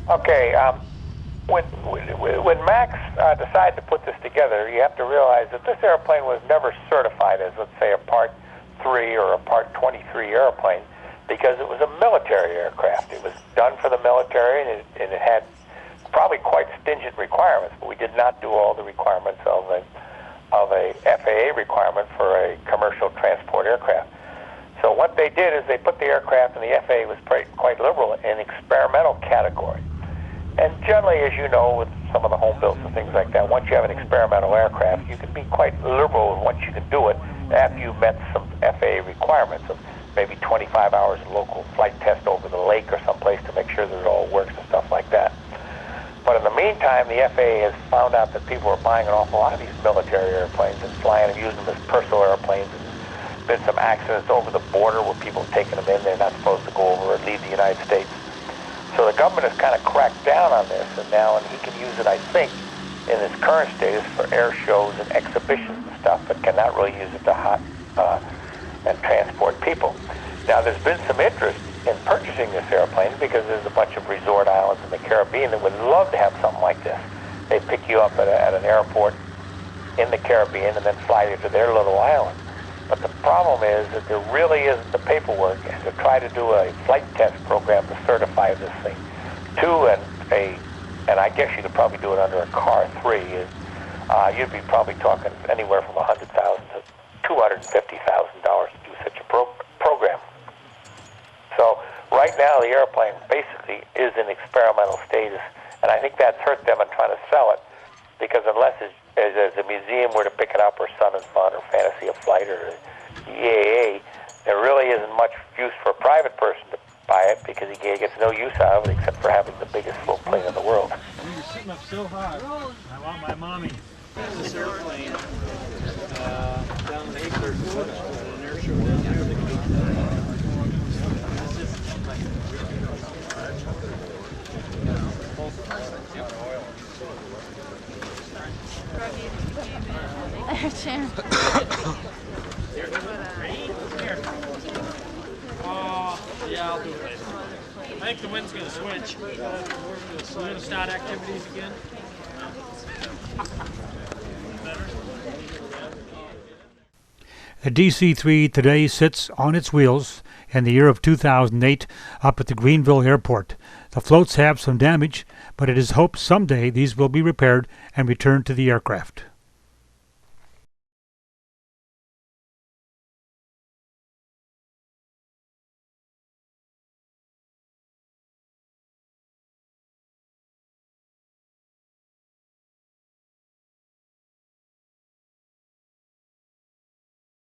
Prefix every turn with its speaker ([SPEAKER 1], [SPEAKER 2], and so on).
[SPEAKER 1] Okay, when Max decided to put this together, you have to realize that this airplane was never certified as, let's say, a Part 3 or a Part 23 airplane because it was a military aircraft. It was done for the military, and it had probably quite stringent requirements, but we did not do all the requirements of a FAA requirement for a commercial transport aircraft. So what they did is they put the aircraft, and the FAA was quite liberal, in experimental category. And generally, as you know, with some of the home builds and things like that, once you have an experimental aircraft, you can be quite liberal once you can do it after you've met some FAA requirements of maybe 25 hours of local flight test over the lake or someplace to make sure that it all works and stuff like that. But in the meantime, the FAA has found out that people are buying an awful lot of these military airplanes and flying and using them as personal airplanes. There's been some accidents over the border where people have taken them in. They're not supposed to go over or leave the United States. So the government has kind of cracked down on this, and now he can use it, I think, in its current status for air shows and exhibitions and stuff, but cannot really use it to and transport people. Now, there's been some interest in purchasing this airplane because there's a bunch of resort islands in the Caribbean that would love to have something like this. They pick you up at an airport in the Caribbean and then fly you to their little island. But the problem is that there really isn't the paperwork to try to do a flight test program to certify this thing. And I guess you could probably do it under a Car 3. You'd be probably talking anywhere from $100,000 to $250,000 to do such a program. So right now the airplane basically is in experimental status, and I think that's hurt them in trying to sell it, because unless as a museum were to pick it up, or Sun and Fun, or Fantasy of Flight, or EAA, there really isn't much use for a private person to buy it, because he gets no use out of it except for having the biggest float plane in the world.
[SPEAKER 2] You're sitting up so high. I want my mommy. This airplane down in Acres Woods was an air show down there. Yeah, I'll do it later. I think the wind's going to switch. We're going to start activities again.
[SPEAKER 3] The DC-3 today sits on its wheels in the year of 2008 up at the Greenville airport. The floats have some damage, but it is hoped someday these will be repaired and returned to the aircraft.